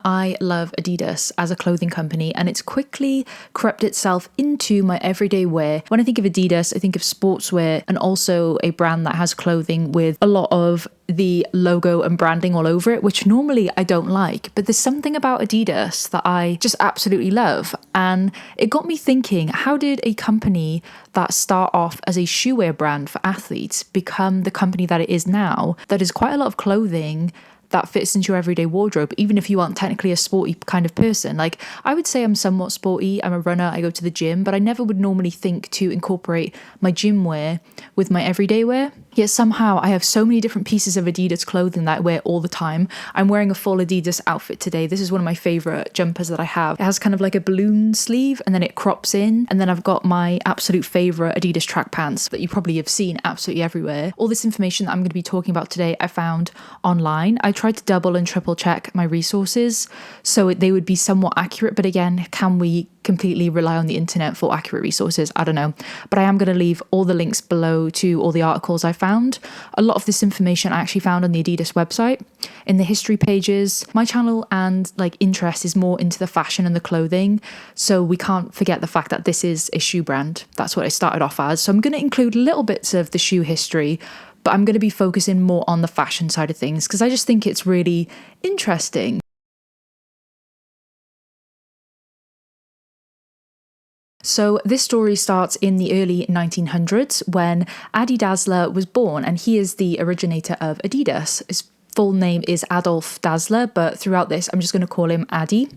I love Adidas as a clothing company, and it's quickly crept itself into my everyday wear. When I think of Adidas, I think of sportswear, and also a brand that has clothing with a lot of the logo and branding all over it, which normally I don't like. But there's something about Adidas that I just absolutely love. And it got me thinking, how did a company that start off as a shoewear brand for athletes become the company that it is now, that is quite a lot of clothing that fits into your everyday wardrobe, even if you aren't technically a sporty kind of person? Like, I would say I'm somewhat sporty. I'm a runner, I go to the gym, but I never would normally think to incorporate my gym wear with my everyday wear. Yet somehow I have so many different pieces of Adidas clothing that I wear all the time. I'm wearing a full Adidas outfit today. This is one of my favorite jumpers that I have. It has kind of like a balloon sleeve and then it crops in. And then I've got my absolute favorite Adidas track pants that you probably have seen absolutely everywhere. All this information that I'm going to be talking about today, I found online. I tried to double and triple check my resources so they would be somewhat accurate. But again, can we completely rely on the internet for accurate resources? I don't know. But I am going to leave all the links below to all the articles I found. A lot of this information I actually found on the Adidas website, in the history pages. My channel and interest is more into the fashion and the clothing, so we can't forget the fact that this is a shoe brand. That's what I started off as. So I'm going to include little bits of the shoe history, but I'm going to be focusing more on the fashion side of things because I just think it's really interesting. So this story starts in the early 1900s when Adi Dassler was born, and he is the originator of Adidas. His full name is Adolf Dassler, but throughout this I'm just going to call him Adi.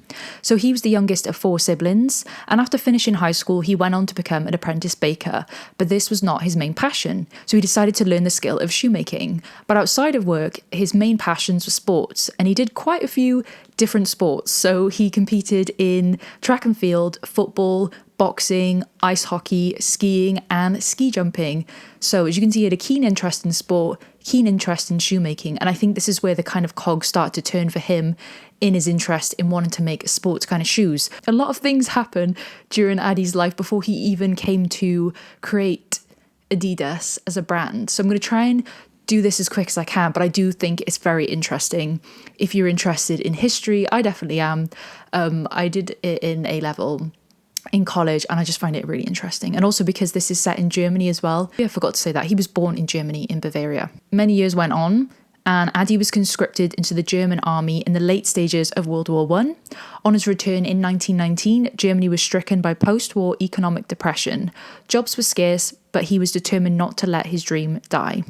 So he was the youngest of 4 siblings, and after finishing high school he went on to become an apprentice baker, but this was not his main passion, so he decided to learn the skill of shoemaking. But outside of work, his main passions were sports, and he did quite a few different sports. So he competed in track and field, football, boxing, ice hockey, skiing, and ski jumping. So as you can see, he had a keen interest in sport, keen interest in shoemaking, and I think this is where the kind of cogs start to turn for him in his interest in wanting to make sports kind of shoes. A lot of things happen during Adi's life before he even came to create Adidas as a brand. So I'm going to try and do this as quick as I can, but I do think it's very interesting. If you're interested in history, I definitely am. I did it in A-level in college, and I just find it really interesting. And also because this is set in Germany as well. I forgot to say that he was born in Germany, in Bavaria. Many years went on, and Adi was conscripted into the German army in the late stages of World War I. On his return in 1919, Germany was stricken by post-war economic depression. Jobs were scarce, but he was determined not to let his dream die.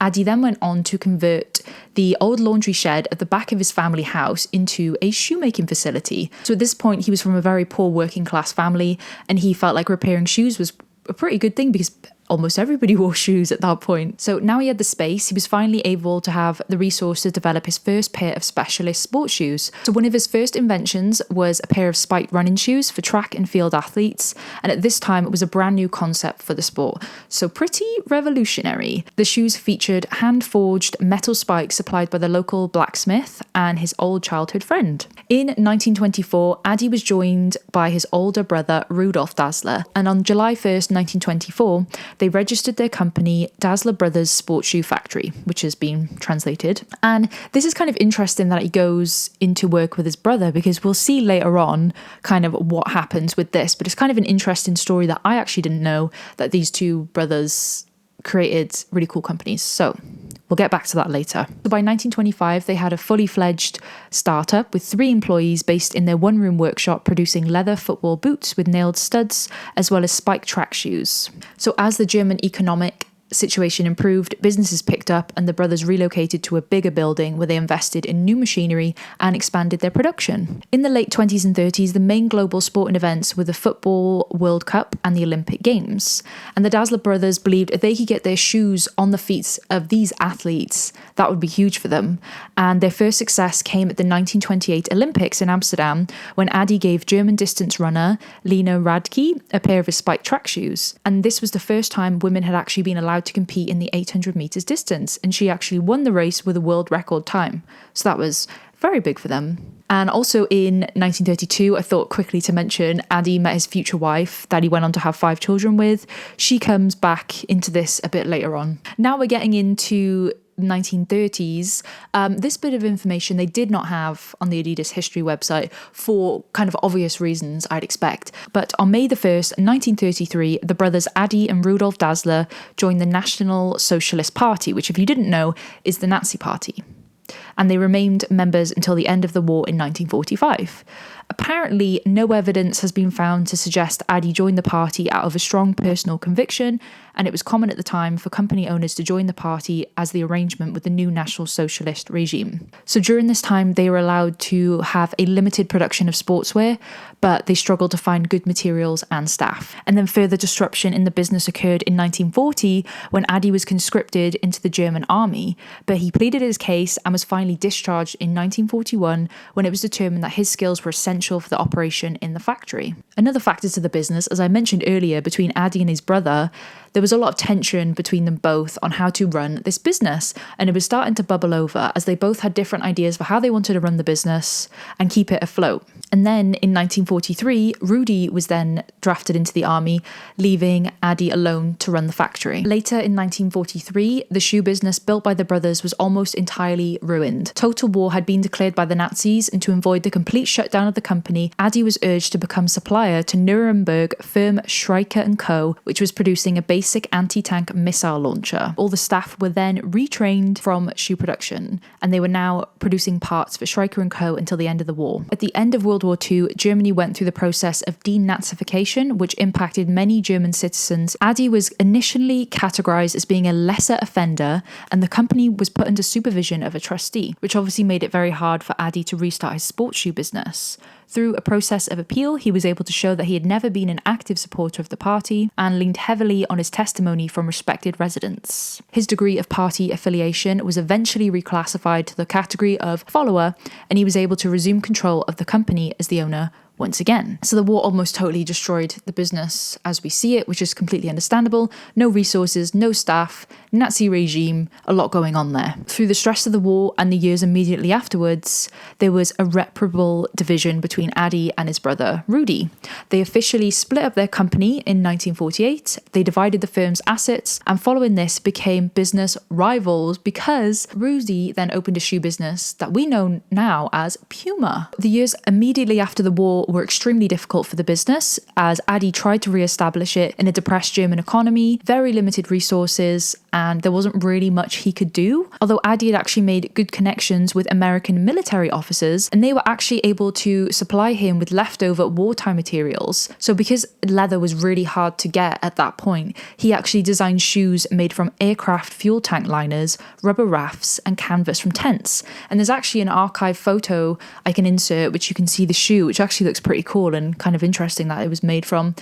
Adi then went on to convert the old laundry shed at the back of his family house into a shoemaking facility. So at this point, he was from a very poor working class family, and he felt like repairing shoes was a pretty good thing because almost everybody wore shoes at that point. So now he had the space, he was finally able to have the resource to develop his first pair of specialist sports shoes. So one of his first inventions was a pair of spiked running shoes for track and field athletes, and at this time it was a brand new concept for the sport. So pretty revolutionary. The shoes featured hand-forged metal spikes supplied by the local blacksmith and his old childhood friend. In 1924, Adi was joined by his older brother Rudolf Dassler, and on July 1st, 1924, they registered their company Dassler Brothers Sports Shoe Factory, which has been translated. And this is kind of interesting that he goes into work with his brother, because we'll see later on kind of what happens with this. But it's kind of an interesting story that I actually didn't know, that these two brothers created really cool companies. So we'll get back to that later. So by 1925, they had a fully fledged startup with 3 employees based in their one-room workshop producing leather football boots with nailed studs, as well as spiked track shoes. So as the German economic situation improved, businesses picked up, and the brothers relocated to a bigger building where they invested in new machinery and expanded their production. In the late 20s and 30s, the main global sporting events were the Football World Cup and the Olympic Games. And the Dassler brothers believed if they could get their shoes on the feet of these athletes, that would be huge for them. And their first success came at the 1928 Olympics in Amsterdam, when Adi gave German distance runner Lena Radke a pair of his spiked track shoes. And this was the first time women had actually been allowed to compete in the 800 meters distance, and she actually won the race with a world record time. So that was very big for them. And also in 1932, I thought quickly to mention, Adi met his future wife that he went on to have 5 children with. She comes back into this a bit later on. Now we're getting into 1930s. This bit of information they did not have on the Adidas history website for kind of obvious reasons, I'd expect. But on May the 1st, 1933, the brothers Adi and Rudolf Dassler joined the National Socialist Party, which, if you didn't know, is the Nazi party. And they remained members until the end of the war in 1945. Apparently, no evidence has been found to suggest Adi joined the party out of a strong personal conviction, and it was common at the time for company owners to join the party as the arrangement with the new National Socialist regime. So during this time, they were allowed to have a limited production of sportswear, but they struggled to find good materials and staff. And then further disruption in the business occurred in 1940 when Adi was conscripted into the German army, but he pleaded his case and was finally discharged in 1941 when it was determined that his skills were essential for the operation in the factory. Another factor to the business, as I mentioned earlier, between Adi and his brother, there was a lot of tension between them both on how to run this business, and it was starting to bubble over as they both had different ideas for how they wanted to run the business and keep it afloat. And then in 1943, Rudy was then drafted into the army, leaving Adi alone to run the factory. Later in 1943, the shoe business built by the brothers was almost entirely ruined. Total war had been declared by the Nazis, and to avoid the complete shutdown of the company, Adi was urged to become supplier to Nuremberg firm Stryker & Co., which was producing a basic anti-tank missile launcher. All the staff were then retrained from shoe production, and they were now producing parts for Stryker & Co. until the end of the war. At the end of World War II, Germany went through the process of denazification, which impacted many German citizens. Adi was initially categorized as being a lesser offender, and the company was put under supervision of a trustee, which obviously made it very hard for Adi to restart his sports shoe business. Through a process of appeal, he was able to show that he had never been an active supporter of the party and leaned heavily on his testimony from respected residents. His degree of party affiliation was eventually reclassified to the category of follower, and he was able to resume control of the company as the owner once again. So the war almost totally destroyed the business as we see it, which is completely understandable. No resources, no staff, Nazi regime, a lot going on there. Through the stress of the war and the years immediately afterwards, there was a irreparable division between Adi and his brother Rudy. They officially split up their company in 1948. They divided the firm's assets, and following this became business rivals because Rudy then opened a shoe business that we know now as Puma. The years immediately after the war were extremely difficult for the business, as Adi tried to re-establish it in a depressed German economy, very limited resources, and there wasn't really much he could do. Although Adi had actually made good connections with American military officers, and they were actually able to supply him with leftover wartime materials. So because leather was really hard to get at that point, he actually designed shoes made from aircraft fuel tank liners, rubber rafts, and canvas from tents. And there's actually an archive photo I can insert, which you can see the shoe, which actually looks pretty cool and kind of interesting that it was made from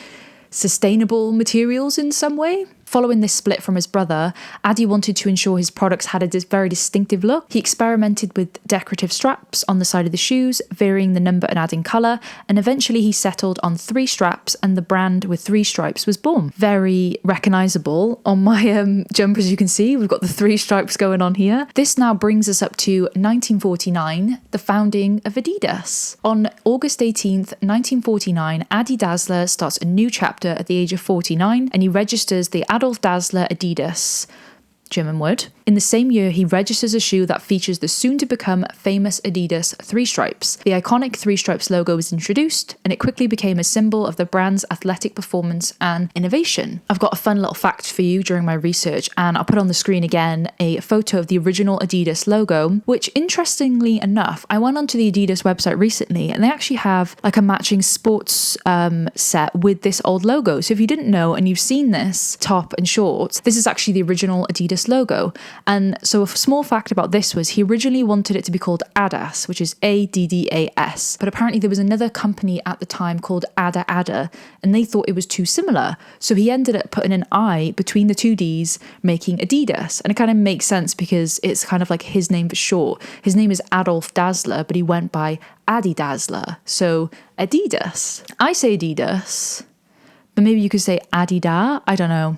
sustainable materials in some way. Following this split from his brother, Adi wanted to ensure his products had a very distinctive look. He experimented with decorative straps on the side of the shoes, varying the number and adding colour, and eventually he settled on 3 straps, and the brand with 3 stripes was born. Very recognisable. On my jumper, as you can see, we've got the 3 stripes going on here. This now brings us up to 1949, the founding of Adidas. On August 18th, 1949, Adi Dassler starts a new chapter at the age of 49, and he registers the Adolf Dassler Adidas, German word. In the same year, he registers a shoe that features the soon-to-become famous Adidas 3 stripes. The iconic 3 stripes logo was introduced, and it quickly became a symbol of the brand's athletic performance and innovation. I've got a fun little fact for you during my research, and I'll put on the screen again a photo of the original Adidas logo, which, interestingly enough, I went onto the Adidas website recently, and they actually have like a matching sports set with this old logo. So if you didn't know and you've seen this top and shorts, this is actually the original Adidas logo. And so a small fact about this was he originally wanted it to be called Adidas, which is Addas. But apparently there was another company at the time called Ada, and they thought it was too similar. So he ended up putting an I between the 2 Ds, making Adidas. And it kind of makes sense because it's kind of like his name for short. His name is Adolf Dassler, but he went by Adi Dassler. So Adidas. I say Adidas, but maybe you could say Adida. I don't know.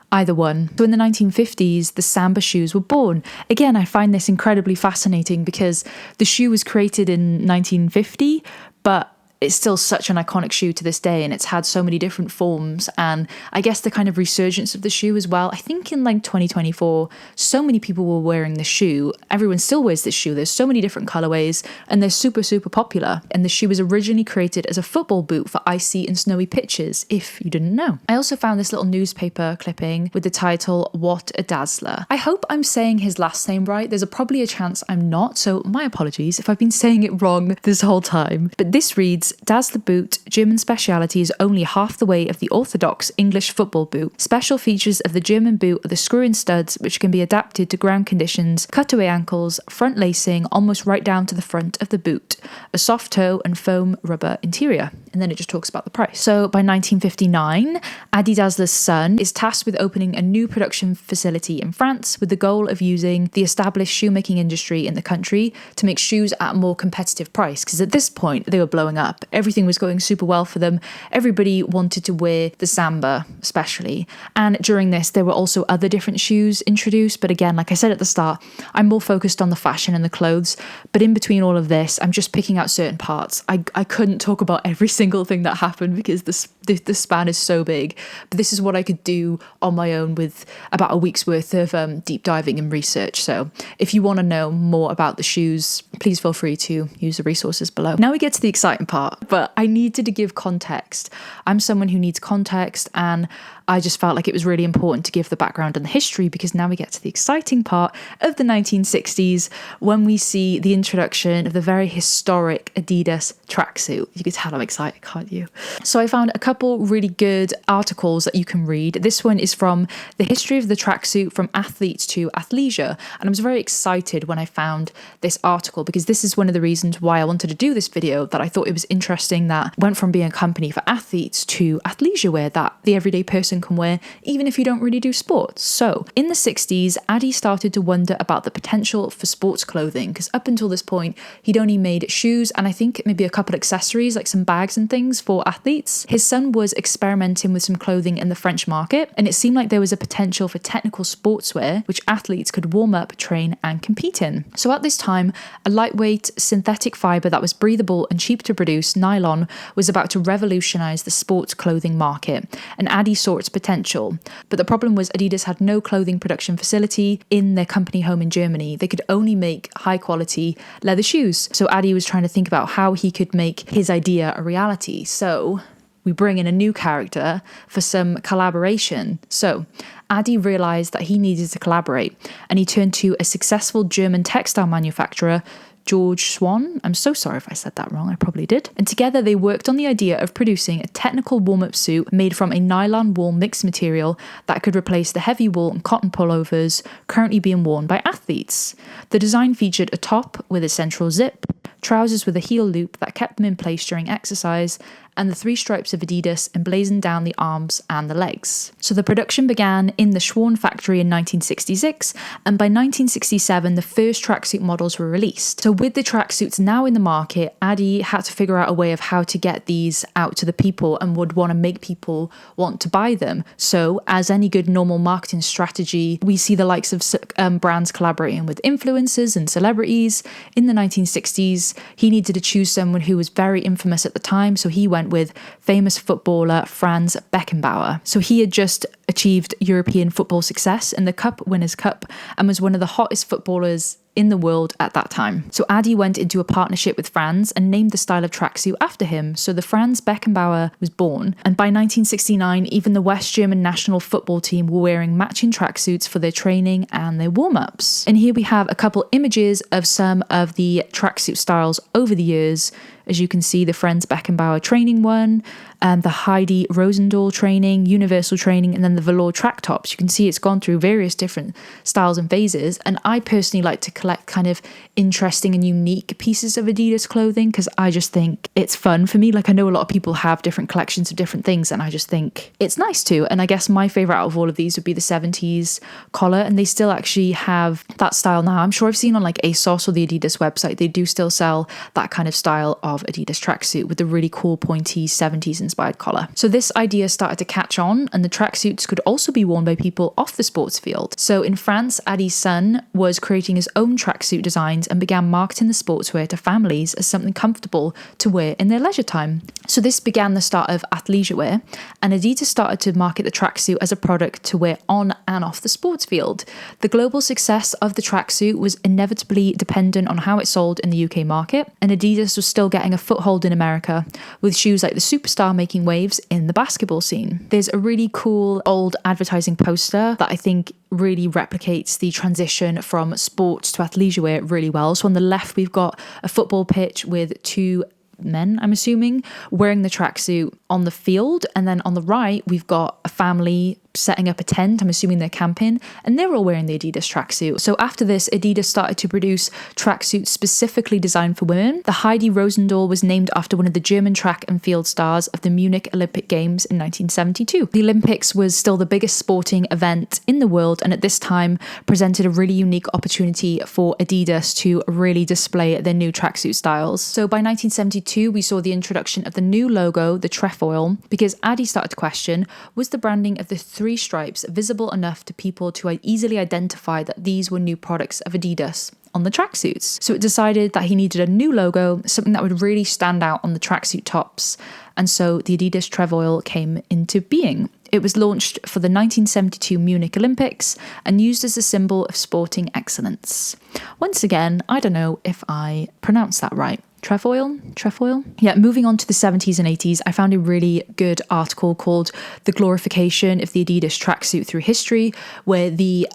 Either one. So in the 1950s, the Samba shoes were born. Again, I find this incredibly fascinating because the shoe was created in 1950, but it's still such an iconic shoe to this day, and it's had so many different forms. And I guess the kind of resurgence of the shoe as well. I think in like 2024, so many people were wearing the shoe. Everyone still wears this shoe. There's so many different colorways, and they're super, super popular. And the shoe was originally created as a football boot for icy and snowy pitches, if you didn't know. I also found this little newspaper clipping with the title, "What a Dazzler." I hope I'm saying his last name right. There's probably a chance I'm not, so my apologies if I've been saying it wrong this whole time. But this reads, "Dazzler boot, German speciality, is only half the way of the orthodox English football boot. Special features of the German boot are the screw-in studs, which can be adapted to ground conditions, cutaway ankles, front lacing almost right down to the front of the boot, a soft toe and foam rubber interior." And then it just talks about the price. So by 1959, Adi Dazzler's son is tasked with opening a new production facility in France with the goal of using the established shoemaking industry in the country to make shoes at a more competitive price. Because at this point, they were blowing up. Everything was going super well for them. Everybody wanted to wear the Samba, especially. And during this, there were also other different shoes introduced. But again, like I said at the start, I'm more focused on the fashion and the clothes. But in between all of this, I'm just picking out certain parts. I couldn't talk about every single thing that happened because the span is so big. But this is what I could do on my own with about a week's worth of deep diving and research. So if you want to know more about the shoes, please feel free to use the resources below. Now we get to the exciting part, but I needed to give context. I'm someone who needs context, and I just felt like it was really important to give the background and the history, because now we get to the exciting part of the 1960s when we see the introduction of the very historic Adidas tracksuit. You can tell I'm excited, can't you? So I found a couple really good articles that you can read. This one is from The History of the Tracksuit from Athletes to Athleisure, and I was very excited when I found this article because this is one of the reasons why I wanted to do this video, that I thought it was interesting that it went from being a company for athletes to athleisure wear that the everyday person can wear even if you don't really do sports. So in the 60s, Adi started to wonder about the potential for sports clothing, because up until this point he'd only made shoes and I think maybe a couple accessories like some bags and things for athletes. His son was experimenting with some clothing in the French market, and it seemed like there was a potential for technical sportswear which athletes could warm up, train and compete in. So at this time, a lightweight synthetic fibre that was breathable and cheap to produce, nylon, was about to revolutionise the sports clothing market, and Adi saw its potential. But the problem was Adidas had no clothing production facility in their company home in Germany. They could only make high quality leather shoes. So Adi was trying to think about how he could make his idea a reality. So we bring in a new character for some collaboration. So Adi realised that he needed to collaborate, and he turned to a successful German textile manufacturer, George Swan. I'm so sorry if I said that wrong, I probably did. And together they worked on the idea of producing a technical warm-up suit made from a nylon wool mixed material that could replace the heavy wool and cotton pullovers currently being worn by athletes. The design featured a top with a central zip, trousers with a heel loop that kept them in place during exercise, and the 3 stripes of Adidas emblazoned down the arms and the legs. So the production began in the Schwan factory in 1966, and by 1967 the first tracksuit models were released. So with the tracksuits now in the market, Adi had to figure out a way of how to get these out to the people and would want to make people want to buy them. So as any good normal marketing strategy, we see the likes of brands collaborating with influencers and celebrities. In the 1960s, he needed to choose someone who was very infamous at the time, so he went with famous footballer Franz Beckenbauer. So he had just achieved European football success in the Cup Winners' Cup and was one of the hottest footballers in the world at that time. So Adi went into a partnership with Franz and named the style of tracksuit after him. So the Franz Beckenbauer was born. And by 1969, even the West German national football team were wearing matching tracksuits for their training and their warm-ups. And here we have a couple images of some of the tracksuit styles over the years. As you can see, the Franz Beckenbauer training one, the Heidi Rosendahl training, universal training, and then the velour track tops. You can see it's gone through various different styles and phases. And I personally like to collect kind of interesting and unique pieces of Adidas clothing because I just think it's fun for me. Like I know a lot of people have different collections of different things and I just think it's nice to. And I guess my favourite out of all of these would be the 70s collar, and they still actually have that style now. I'm sure I've seen on like ASOS or the Adidas website, they do still sell that kind of style of of Adidas tracksuit with the really cool pointy 70s inspired collar. So this idea started to catch on, and the tracksuits could also be worn by people off the sports field. So in France, Adi's son was creating his own tracksuit designs and began marketing the sportswear to families as something comfortable to wear in their leisure time. So this began the start of athleisure wear, and Adidas started to market the tracksuit as a product to wear on and off the sports field. The global success of the tracksuit was inevitably dependent on how it sold in the UK market, and Adidas was still getting a foothold in America, with shoes like the Superstar making waves in the basketball scene. There's a really cool old advertising poster that I think really replicates the transition from sports to athleisure wear really well. So on the left, we've got a football pitch with two men, I'm assuming, wearing the tracksuit on the field. And then on the right, we've got a family setting up a tent. I'm assuming they're camping, and they're all wearing the Adidas tracksuit. So after this, Adidas started to produce tracksuits specifically designed for women. The Heidi Rosendahl was named after one of the German track and field stars of the Munich Olympic Games in 1972. The Olympics was still the biggest sporting event in the world, and at this time presented a really unique opportunity for Adidas to really display their new tracksuit styles. So by 1972, we saw the introduction of the new logo, the trefoil, because Adi started to question, was the branding of the three stripes visible enough to people to easily identify that these were new products of Adidas on the tracksuits? So it decided that he needed a new logo, something that would really stand out on the tracksuit tops. And so the Adidas trefoil came into being. It was launched for the 1972 Munich Olympics and used as a symbol of sporting excellence. Once again, I don't know if I pronounced that right. Trefoil? Yeah, moving on to the 70s and 80s, I found a really good article called The Glorification of the Adidas Tracksuit Through History, where the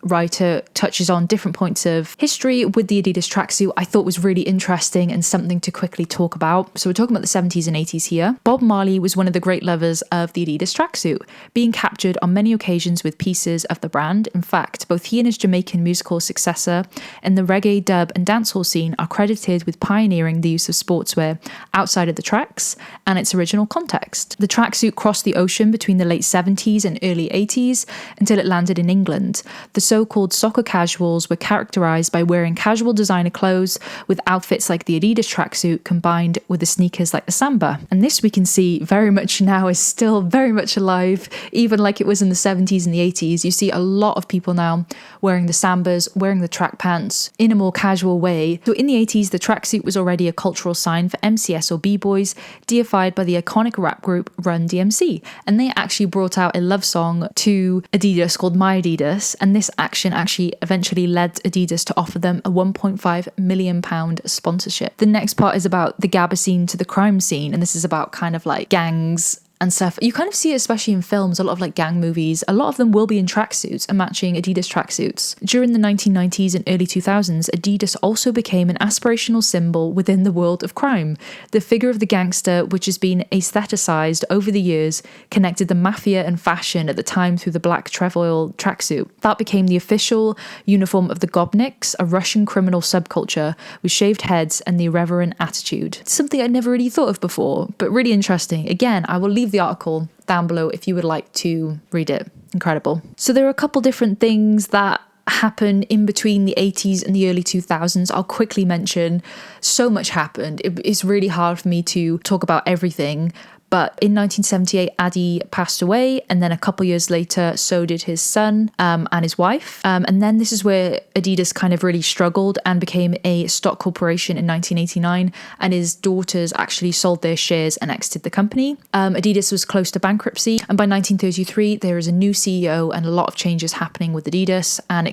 writer touches on different points of history with the Adidas tracksuit. I thought was really interesting and something to quickly talk about. So we're talking about the 70s and 80s here. Bob Marley was one of the great lovers of the Adidas tracksuit, being captured on many occasions with pieces of the brand. In fact, both he and his Jamaican musical successor in the reggae, dub and dancehall scene are credited with pioneering the use of sportswear outside of the tracks and its original context. The tracksuit crossed the ocean between the late 70s and early 80s until it landed in England. The so-called soccer casuals were characterized by wearing casual designer clothes with outfits like the Adidas tracksuit combined with the sneakers like the Samba. And this we can see very much now is still very much alive, even like it was in the 70s and the 80s. You see a lot of people now wearing the Sambas, wearing the track pants in a more casual way. So in the 80s, the tracksuit was already a cultural sign for MCS or B-boys, deified by the iconic rap group Run DMC. And they actually brought out a love song to Adidas called My Adidas. And this action actually eventually led Adidas to offer them a £1.5 million sponsorship. The next part is about the gabba scene to the crime scene. And this is about kind of like gangs and stuff. You kind of see it especially in films, a lot of like gang movies. A lot of them will be in tracksuits and matching Adidas tracksuits. During the 1990s and early 2000s, Adidas also became an aspirational symbol within the world of crime. The figure of the gangster, which has been aestheticized over the years, connected the mafia and fashion at the time through the black trefoil tracksuit. That became the official uniform of the Gobniks, a Russian criminal subculture with shaved heads and the irreverent attitude. It's something I'd never really thought of before, but really interesting. Again, I will leave the article down below if you would like to read it. Incredible. So there are a couple different things that happen in between the 80s and the early 2000s. I'll quickly mention so much happened. It's really hard for me to talk about everything. But in 1978, Adi passed away, and then a couple years later, so did his son and his wife. And then this is where Adidas kind of really struggled and became a stock corporation in 1989, and his daughters actually sold their shares and exited the company. Adidas was close to bankruptcy, and by 1933, there is a new CEO and a lot of changes happening with Adidas, and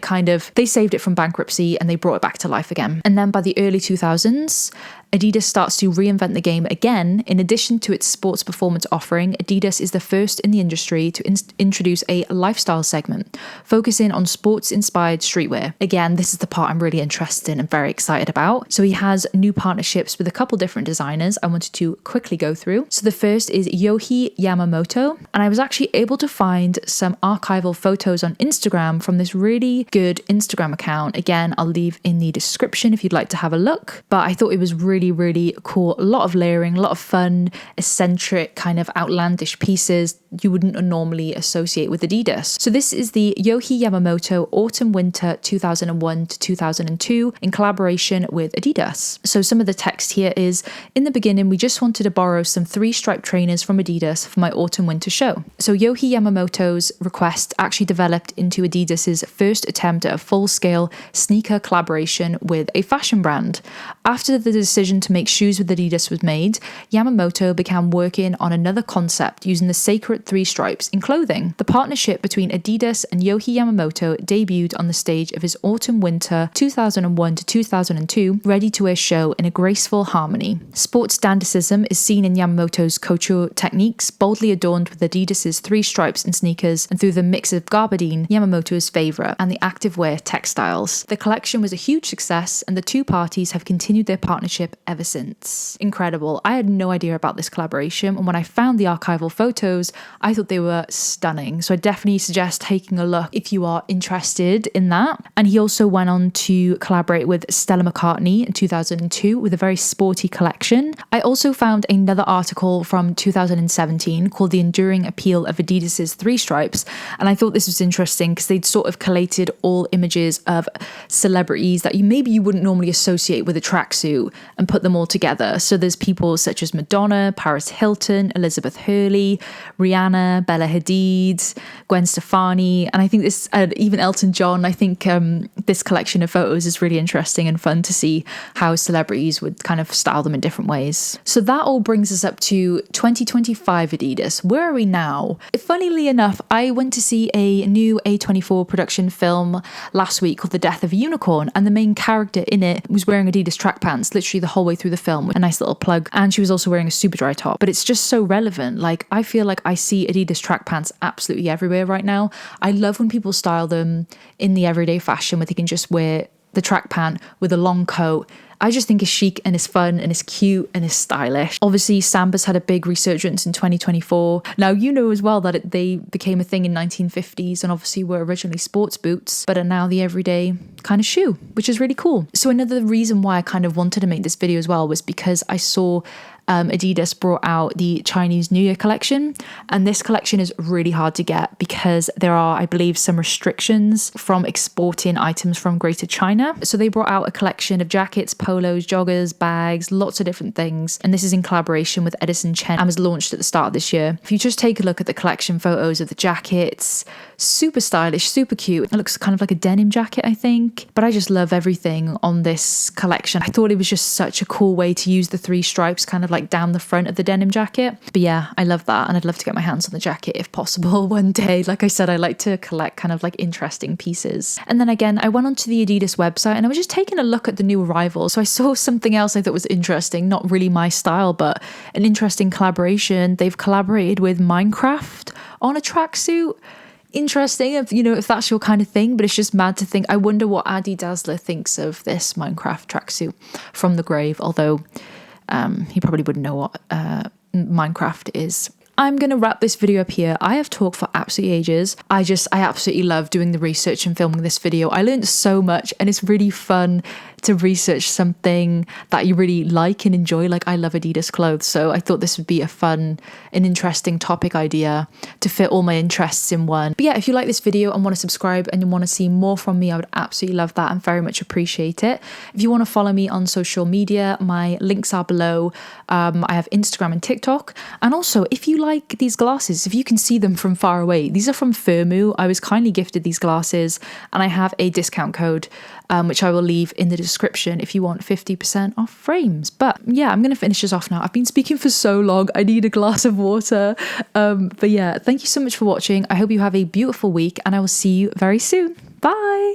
they saved it from bankruptcy and they brought it back to life again. And then by the early 2000s, Adidas starts to reinvent the game again. In addition to its sports performance offering, Adidas is the first in the industry to introduce a lifestyle segment, focusing on sports-inspired streetwear. Again, this is the part I'm really interested in and very excited about. So he has new partnerships with a couple different designers I wanted to quickly go through. So the first is Yohei Yamamoto, and I was actually able to find some archival photos on Instagram from this really good Instagram account. Again, I'll leave in the description if you'd like to have a look, but I thought it was really really, really cool. A lot of layering, a lot of fun, eccentric, kind of outlandish pieces you wouldn't normally associate with Adidas. So this is the Yohei Yamamoto Autumn Winter 2001 to 2002 in collaboration with Adidas. So some of the text here is, in the beginning, we just wanted to borrow some 3-stripe trainers from Adidas for my autumn winter show. So Yohei Yamamoto's request actually developed into Adidas's first attempt at a full-scale sneaker collaboration with a fashion brand. After the decision to make shoes with Adidas was made, Yamamoto began working on another concept using the sacred 3 stripes in clothing. The partnership between Adidas and Yohei Yamamoto debuted on the stage of his autumn-winter 2001 to 2002 ready-to-wear show in a graceful harmony. Sports dandicism is seen in Yamamoto's couture techniques, boldly adorned with Adidas's 3 stripes in sneakers, and through the mix of gabardine, Yamamoto's favourite, and the activewear textiles. The collection was a huge success, and the two parties have continued their partnership ever since. Incredible. I had no idea about this collaboration, and when I found the archival photos, I thought they were stunning. So I definitely suggest taking a look if you are interested in that. And he also went on to collaborate with Stella McCartney in 2002 with a very sporty collection. I also found another article from 2017 called The Enduring Appeal of Adidas's 3 Stripes. And I thought this was interesting because they'd sort of collated all images of celebrities that you wouldn't normally associate with a tracksuit and put them all together. So there's people such as Madonna, Paris Hilton, Elizabeth Hurley, Rihanna, Bella Hadid, Gwen Stefani, and I think this, even Elton John. I think this collection of photos is really interesting and fun to see how celebrities would kind of style them in different ways. So that all brings us up to 2025 Adidas. Where are we now? Funnily enough, I went to see a new A24 production film last week called The Death of a Unicorn, and the main character in it was wearing Adidas track pants literally the whole way through the film. A nice little plug. And she was also wearing a super dry top, but it's just so relevant. Like, I feel like I see Adidas track pants absolutely everywhere right now. I love when people style them in the everyday fashion where they can just wear the track pant with a long coat. I just think it's chic and it's fun and it's cute and it's stylish. Obviously, Sambas had a big resurgence in 2024. Now, you know as well that they became a thing in 1950s and obviously were originally sports boots, but are now the everyday kind of shoe, which is really cool. So another reason why I kind of wanted to make this video as well was because I saw Adidas brought out the Chinese New Year collection, and this collection is really hard to get because there are, I believe, some restrictions from exporting items from Greater China. So they brought out a collection of jackets, polos, joggers, bags, lots of different things, and this is in collaboration with Edison Chen and was launched at the start of this year. If you just take a look at the collection photos of the jackets, super stylish, super cute. It looks kind of like a denim jacket, I think, but I just love everything on this collection. I thought it was just such a cool way to use the 3 stripes kind of like down the front of the denim jacket. But yeah, I love that, and I'd love to get my hands on the jacket if possible one day. Like I said, I like to collect kind of like interesting pieces. And then again, I went onto the Adidas website and I was just taking a look at the new arrivals. So I saw something else I thought was interesting, not really my style, but an interesting collaboration. They've collaborated with Minecraft on a tracksuit. Interesting, if that's your kind of thing, but it's just mad to think. I wonder what Adi Dazzler thinks of this Minecraft tracksuit from the grave, although he probably wouldn't know what Minecraft is. I'm going to wrap this video up here. I have talked for absolutely ages. I absolutely love doing the research and filming this video. I learned so much, and it's really fun to research something that you really like and enjoy. Like, I love Adidas clothes, so I thought this would be a fun and interesting topic idea to fit all my interests in one. But yeah, if you like this video and want to subscribe and you want to see more from me, I would absolutely love that and very much appreciate it. If you want to follow me on social media, my links are below. I have Instagram and TikTok. And also, if you like these glasses, if you can see them from far away, these are from Firmu. I was kindly gifted these glasses, and I have a discount code which I will leave in the description if you want 50% off frames. But yeah, I'm going to finish this off now. I've been speaking for so long. I need a glass of water. But yeah, thank you so much for watching. I hope you have a beautiful week, and I will see you very soon. Bye.